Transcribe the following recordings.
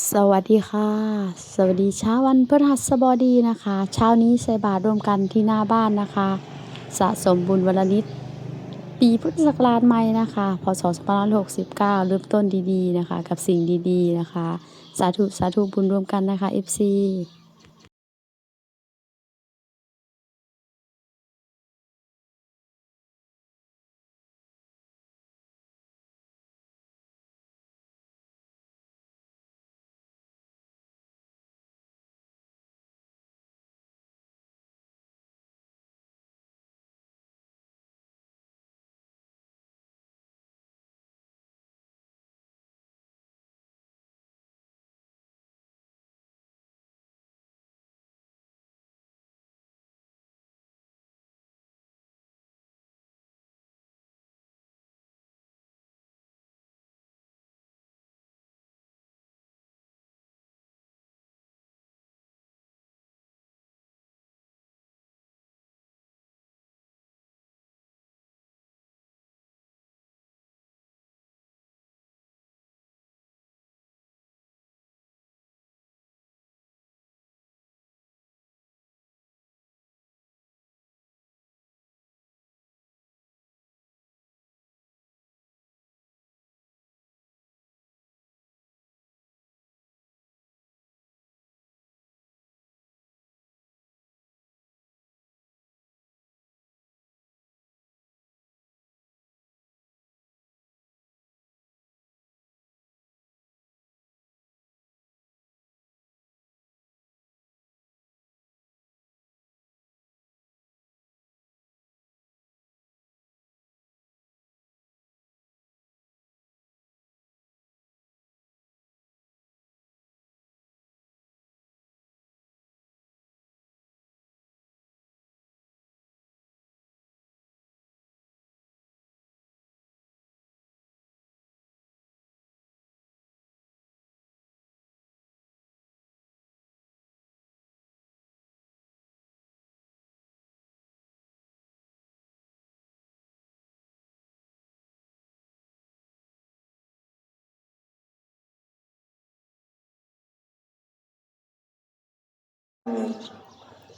สวัสดีค่ะสวัสดีเช้าวันพฤหัสบดีนะคะเช้านี้ใส่บาตรร่วมกันที่หน้าบ้านนะคะสะสมบุญวันละนิดปีพุทธศักราชใหม่นะคะพศ2569เริ่มต้นดีๆนะคะกับสิ่งดีๆนะคะสาธุสาธุบุญร่วมกันนะคะ FC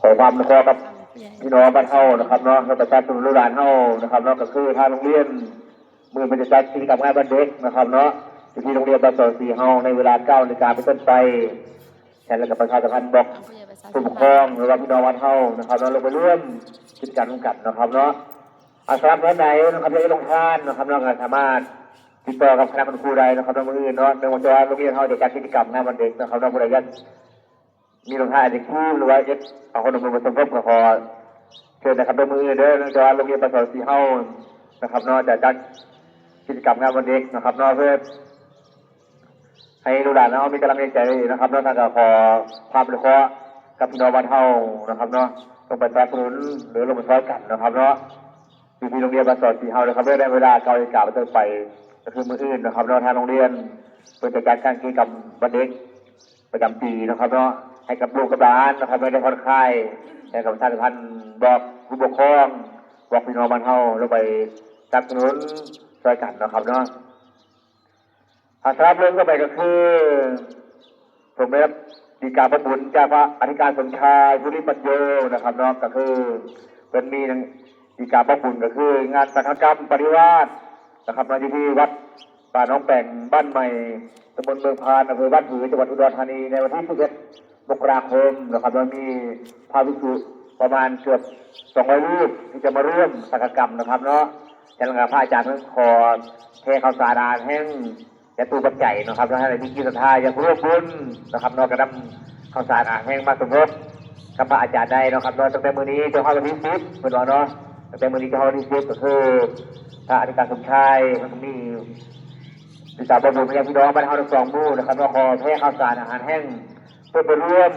ขอความอนุเคราะห์กับพี่น้องบ้านเฮานะครับเนาะแล้วประชาชนลูกหลานเฮานะครับเนาะก็คือทางโรงเรียนมือมันจะจัดกิจกรรมงานวันเด็กนะครับเนาะที่โรงเรียนบ้านสอนสีเฮาในเวลา9 นาฬิกาเป็นต้นไปแทนแล้วก็ประชาสัมพันธ์บอกผู้ปกครองหรือว่าพี่น้องบ้านเฮานะครับเนาะลงไปร่วมกิจกรรมร่วมกันนะครับเนาะสำหรับวันไหนนะครับที่ลงทานนะครับเราสามารถติดต่อกับคณะครูใดนะครับในมืออื่นเนาะในวันที่โรงเรียนเฮาจะจัดกิจกรรมงานวันเด็กนะครับเราบริการมีลงท้ายเด็กคู่หรือว่าเอ็กเอาคนลงมือผสมทบกับพอเชิญนะครับในมือเด้อเนื่องจากโรงเรียนประสอนสีเฮานะครับเนาะจะจัดกิจกรรมงานวันเด็กนะครับเนาะเพื่อให้ลูกหลานเนาะมีกำลังใจนะครับเนาะทางการขอความอนุเคราะห์กับพี่น้องบ้านเฮานะครับเนาะลงไปสนับสนุนหรือลงไปช่วยกันนะครับเนาะที่โรงเรียนประสอนสีเฮานะครับได้เวลา9 นาฬิกาเป็นต้นไปก็คือมื้ออื่นนะครับเนาะทางโรงเรียนเพื่อจัดการกิจกรรมวันเด็กประจำปีนะครับเนาะให้กับลูกกับหลานนะครับไม่ได้ผ่อนคลายให้กับประชาสัมพันธ์บอกผู้ปกครองบอกพี่น้องบ้านเฮาลงไปสนับสนุนช่วยกันนะครับเนาะสำหรับเรื่องต่อไปก็คือผมได้รับดีกาพระบุญจากพระอธิการสมชายภูริปัญโยนะครับเนาะก็คือเป็นมีดีกาพระบุญก็คืองานสังฆกรรมปริวาสนะครับมาที่วัดป่าน้องแป่งบ้านใหม่ตำบลเมืองพานอำเภอบ้านผือจังหวัดอุดรธานีในวันที่11 มกราคมนะครับเรามีพระภิกษุประมาณเกือบ200 รูปที่จะมาร่วมสังฆกรรมนะครับเนาะแต่หลังจากพระอาจารย์ท่านขอเทข้าวสารอาหารแห้งและตู้ปัจจัยนะครับแล้วให้ในที่ศรัทธาอย่างร่วมบุญนะครับเนาะกระนำข้าวสารอาหารแห้งมาสมทบกับพระอาจารย์ได้นะครับเนาะตั้งแต่มื้อนี้จนเข้าวันที่10เป็นวันเนาะตั้งแต่มื้อนี้จนเข้าวันที่10ก็คือพระอธิการสมชายมันมีศึกษาบำรุงพระพี่น้องบ้านเฮาทั้ง2 หมู่นะครับเนาะขอเทข้าวสารอาหารแห้งเพื่อไปร่วม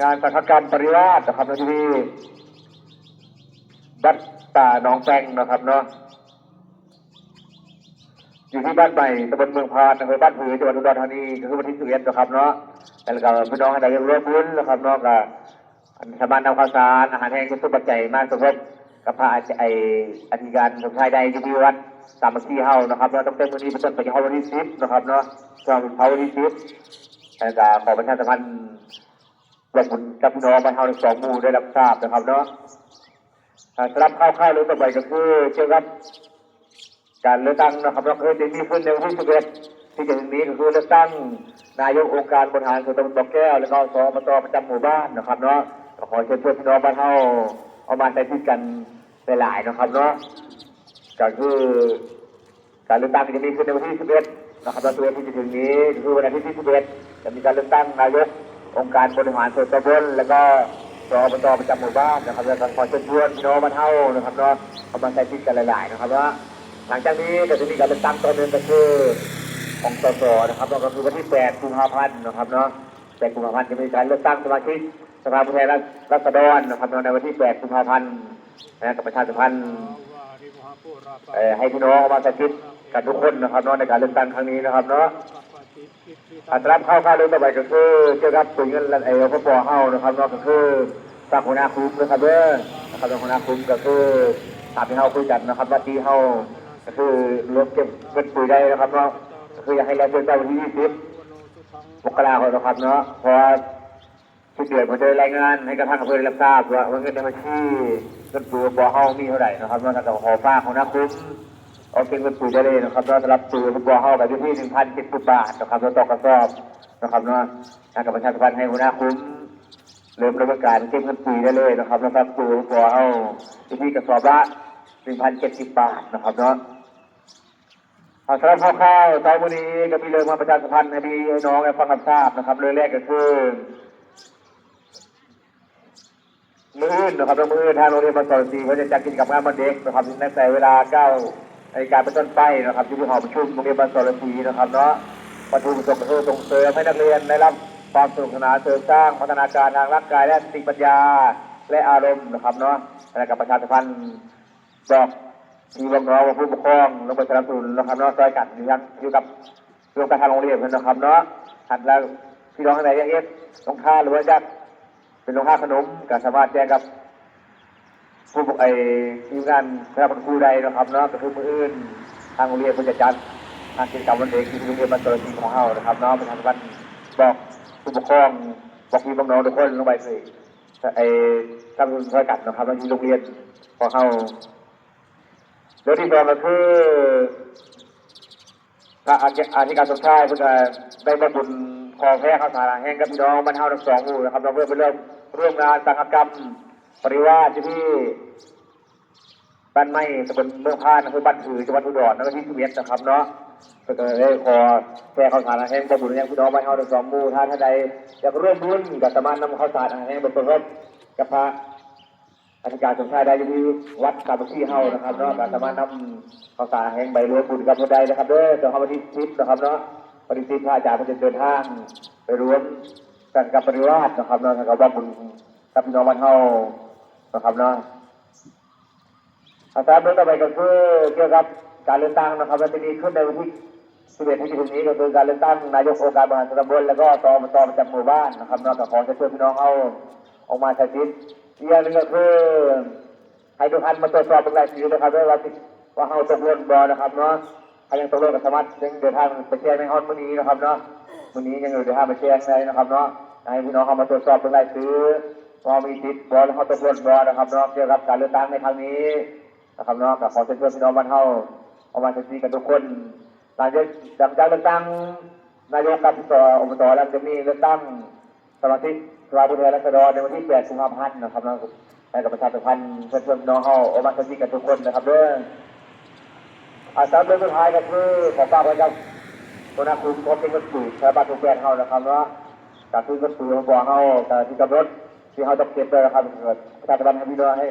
งานสังฆกรรมปริวาสนะครับที่วัดป่าหนองแปงนะครับเนาะอยู่ที่บ้านใหม่ตำบลเมืองพานอำเภอบ้านผือจังหวัดอุดรธานีก็คือวันที่11นะครับเนาะแล้วก็พี่น้องได้ร่วมบุญนะครับเนาะก็สามารถนำข้าวสารอาหารแห้งเป็นตู้ปัจจัยมาสมทบกับพระอธิการสมชายใดอยู่ที่วัดสามัคคีเฮานะครับเราต้องเต็มวันนี้เป็นต้นไปจนถึงวันที่10นะครับเนาะช่วงวันที่10 การขอประชาสัมพันธ์บอกบุญกับพี่น้องบ้านเฮาทั้งสองหมู่ได้รับทราบนะครับเนาะสำหรับข้าวๆเรื่องต่อไปก็คือเกี่ยวกับการเลือกตั้งนะครับเราเคยจะมีขึ้นในวันที่11ที่จะถึงนี้ก็คือเลือกตั้งนายกองค์การบริหารส่วนตำบลบ่อแก้วแล้วก็สอบตประจำหมู่บ้านนะครับเนาะขอเชิญชวนพี่น้องบ้านเฮาเอามาใช้ที่กันหลายๆนะครับเนาะก็คือการเลือกตั้งจะมีขึ้นในวันที่11นะครับเราตัวที่จะถึงนี้คือวันอาทิตย์ที่11จะมีการเลือกตั้งนายกองค์การบริหารส่วนตำบลแล้วก็สอบตประจำหมู่บ้านนะครับแล้วก็ขอเชิญชวนพี่น้องบ้านเฮานะครับเนาะเอามาใช้ที่กันหลายๆนะครับว่าหลังจากนี้ก็จะมีการเลือกตั้งตัวหนึ่งก็คือของสสนะครับก็คือวันที่8 กุมภาพันธ์นะครับเนาะ8 กุมภาพันธ์จะมีการเลือกตั้งสมาชิกสภาผู้แทนราษฎรนะครับในวันที่8 กุมภาพันธ์กับประชาสัมพันธ์ให้พี่น้องมาใช้สิทธิ์กันทุกคนนะครับเนาะในการเลือกตั้งครั้งนี้นะครับเนาะอัตราเข้าเรื่องต่อไปก็คือเกี่ยวกับตัวเงินพปเฮานะครับเนาะก็คือตั้งหัวหน้าคุ้มนะครับนะครับหัวหน้าคุ้มก็คือตามที่เฮาคุยกันนะครับว่าที่เฮาก็คือรวมเก็บเงินปุ๋ยได้นะครับเนาะก็คืออยากให้เราเดินไปวันที่20 มกราคมนะครับเนาะเพราะที่เดือนผมจะรายงานให้กับทางอำเภอได้รับทราบว่าเงินในบัญชีเงินปุ๋ยบ่อเฮามีเท่าไหร่นะครับเนาะแต่ขอฝากหัวหน้าคุ้มเอาเก็บเงินปุ๋ยได้เลยนะครับเนาะสำหรับปุ๋ยบ่อเฮากับอยู่ที่ 1,070 บาทนะครับต่อกระสอบนะครับเนาะทางกับประชาสัมพันธ์ให้หัวหน้าคุ้มเริ่มดำเนินการเก็บเงินปุ๋ยได้เลยนะครับแล้วก็ปุ๋ยบ่อเฮาที่กระสอบละ 1,070 บาทนะครับเนาะสำหรับข้าวๆเช้าวันนี้ก็มีเรื่องมาประชาสัมพันธ์ให้พี่ให้น้องให้ฟังรับทราบนะครับเรื่องแรกก็คือมื้ออื่นนะครับมื้ออื่นทางโรงเรียนบ้านสอนศรีเขาจะจัดกิจกรรมงานวันเด็กนะครับตั้งแต่เวลา 9 นาฬิกาเป็นต้นไปนะครับที่หอประชุมโรงเรียนบ้านสอนศรีนะครับเนาะประชุมส่งเสริมส่งเสริมให้นักเรียนได้รับความสนุกสนานเสริมสร้างพัฒนาการทางร่างกายและสติปัญญาและอารมณ์นะครับเนาะและกับประชาสัมพันธ์บอกมีน้องๆผู้ปกครองลงไปสนับสนุนนะครับเนาะช่วยกันอยู่กับโรงการทางโรงเรียนนะครับเนาะถัดแล้วพี่น้องไหนยังลงค่าหรือว่าจะเป็นลงค่าขนมก็สามารถแจ้งกับผู้ทีมงานคณะครูใดนะครับเนาะก็คือมืออื่นทางโรงเรียนผู้จัดการทางกิจกรรมวันเด็กที่โรงเรียนบ้านตระกูลของเฮานะครับเนาะเป็นทางการบอกผู้ปกครองบอกพี่น้องทุกคนลงไปสิทำบุญช่วยกันนะครับแล้วที่โรงเรียนของเฮาเรื่องที่สองก็คืออาธิการสมชายเพื่อได้บรรบุญขอแพ้ข้าวสารแห้งกับพี่น้องบ้านเฮาทั้งสองหมู่นะครับเราเพื่อไปเริ่มงานสังฆกรรมปริวาสที่บ้านไม้ตำบลเมืองพานอำเภอบ้านผือจังหวัดอุดรแล้วก็ที่11นะครับเนาะก็ได้ขอแพ้ข้าวสารแห้งบรรบุญยังพี่น้องบ้านเฮาทั้งสองหมู่ท่านใดอยากร่วมบุญกับสมานนำข้าวสารแห้งบรรบุญกับพระอธิการสมชายได้ที่วัดกาบที่เฮานะครับเนาะการสมานนำข้าวสารแห้งใบรวมบุญกับคนใดนะครับเด้อจะเข้ามาที่10นะครับเนาะปฏิทินพระอาจารย์จะเดินทางไปรวมกันกับปริวาสนะครับเนาะกับว่าบุญกับพี่น้องบ้านเฮานะครับเนาะอาจารย์เรื่องต่อไปก็คือเกี่ยวกับการเลือกตั้งนะครับและจะมีขึ้นในวันที่11ที่จะถึงนี้ก็คือการเลือกตั้งนายกองค์การบริหารส่วนตำบลแล้วก็ตประจำหมู่บ้านนะครับเนาะขอเชิญพี่น้องเอาออกมาใช้สิทธิ์อีกอย่างหนึ่งก็คือให้ทุกท่านมาตรวจสอบเป็นรายชื่อนะครับด้วยว่าเฮาตกหล่นบ่นะครับเนาะใครยังตกหล่นก็สามารถเดินทางไปแจ้งในห้องมื้อนี้นะครับเนาะมื้อนี้ยังเดินทางไปแจ้งได้นะครับเนาะให้พี่น้องเข้ามาตรวจสอบเป็นรายชื่อว่ามีสิทธิ์บ่แล้วเฮาตกหล่นบ่นะครับเนาะเกี่ยวกับการเลือกตั้งในครั้งนี้นะครับเนาะขอเชิญพี่น้องบ้านเฮาเอามาใช้สิทธิ์กันทุกคนหลังจากเลือกตั้งนายกกับอบตแล้วจะมีเลือกตั้งสมาชิกสภาผู้แทนราษฎรในวันที่8 กุมภาพันธ์นะครับให้กับประชาสัมพันธ์เพื่อนๆน้องเฮาเอามาใช้สิทธิ์กันทุกคนนะครับเด้อสามเรื่องสุดท้ายก็คือขอฝากไว้กับหัวหน้าคุ้มพบเป็นกระสุนชาวบ้านทุกแปลงเฮานะครับเนาะการซื้อกระสุนของบ่อเฮาการที่กำหนดที่เฮาต้องเก็บเลยนะครับเกิดประชาสัมพันธ์ให้พี่น้องให้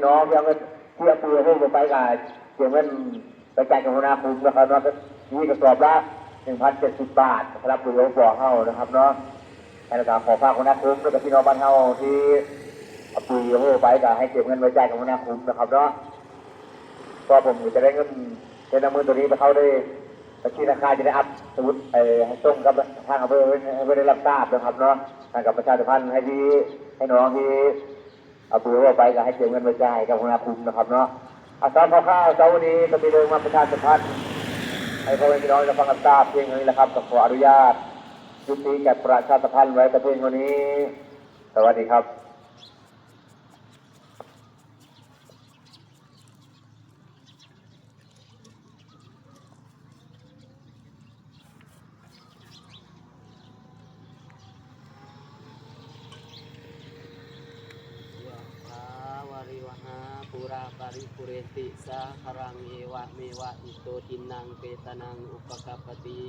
น้องที่เอาเงินที่เอาปืนให้ไปกันเก็บเงินไปจ่ายกับหัวหน้าคุ้มนะครับเนาะนี่กระสอบละ 1,070 บาทสำหรับปืนของบ่อเฮานะครับเนาะให้เราขอฝากหัวหน้าคุ้มกับพี่น้องบ้านเฮาที่เอาปืนให้ไปกันให้เก็บเงินไว้จ่ายกับหัวหน้าคุ้มนะครับเนาะก็ผมจะได้เงินในนำมือตัวนี้ไปเข้าได้บัญชีธนาคารจะได้อัพสมุดให้ส่งกับทางอำเภอให้ได้รับทราบนะครับเนาะทางกับประชาสัมพันธ์ให้น้องที่เอาปืนเข้าไปก็ให้เก็บเงินไว้จ่ายกับหัวหน้าคุ้มนะครับเนาะอาสาข้าวเช้าวันนี้จะมีเรื่องมาประชาสัมพันธ์ให้พ่อแม่พี่น้องได้ฟังรับทราบเพียงนี้แหละครับขออนุญาต ยุติแก่ประชาสัมพันธ์ไว้ประเทศวันนี้สวัสดีครับวาริวหาปุราปาริปุเรติสาครังเอวะเมวะอิโตทินังเปตนังอุปกปปติ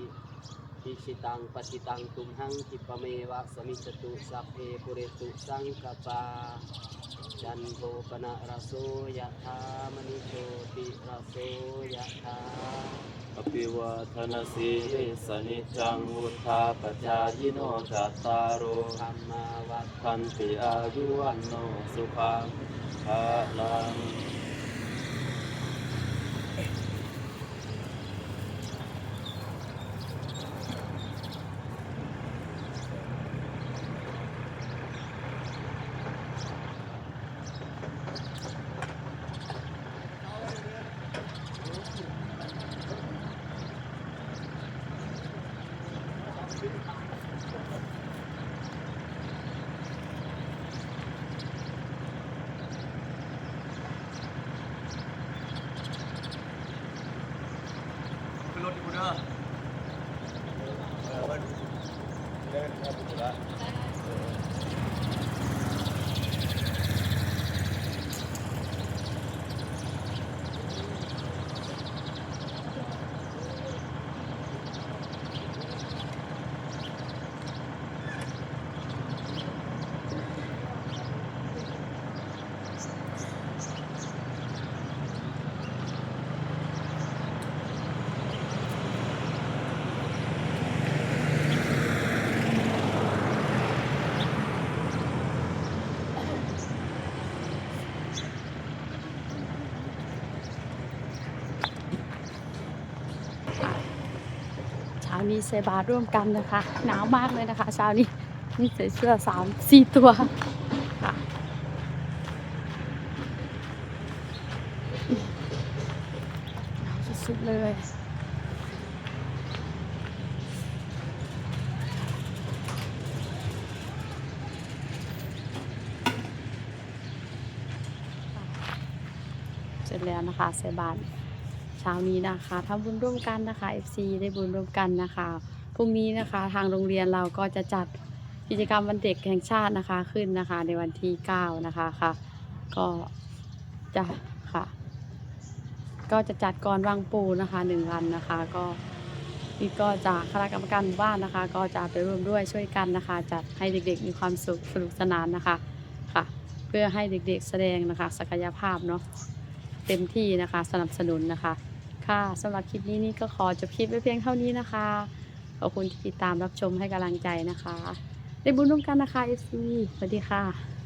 อิชิตังปฏิตังตุมหังคิปะเมวะสมิจตุสัพเพปุเรตุสังกปาจันโทปนะระโสยะธามณิโชติระโสยะธาอภิวาทนาสีลิสนิจังวุธาปจายโนจัตตารโอธรรมาวัฏันติอายุวันโนสุขังภะลังขึ้นรถกูเด้อเล่นครับผมละเช้านี้ใส่บาตรร่วมกันนะคะหนาวมากเลยนะคะเช้านี้นี่ใส่เสื้อ3-4 ตัวค่ะหนาวสุดๆเลยเสร็จแล้วนะคะใส่บาตรเช้านี้นะคะทำบุญร่วมกันนะคะ FC ได้บุญร่วมกันนะคะพรุ่งนี้นะคะทางโรงเรียนเราก็จะจัดกิจกรรมวันเด็กแห่งชาตินะคะขึ้นนะคะในวันที่9นะคะค่ะก็จะค่ะก็จะจัดก่อนวางปูนะคะ1 วันนะคะก็นี่ก็จะคณะกรรมการหมู่บ้านนะคะก็จะไปร่วมด้วยช่วยกันนะคะจัดให้เด็กๆมีความสุขสนุกสนานนะคะค่ะเพื่อให้เด็กๆแสดงนะคะศักยภาพเนาะเต็มที่นะคะสนับสนุนนะคะค่ะสำหรับคลิปนี้นี่ก็ขอจบคลิปไว้เพียงเท่านี้นะคะขอบคุณที่ติดตามรับชมให้กำลังใจนะคะได้บุญร่วมกันนะคะ FC สวัสดีค่ะ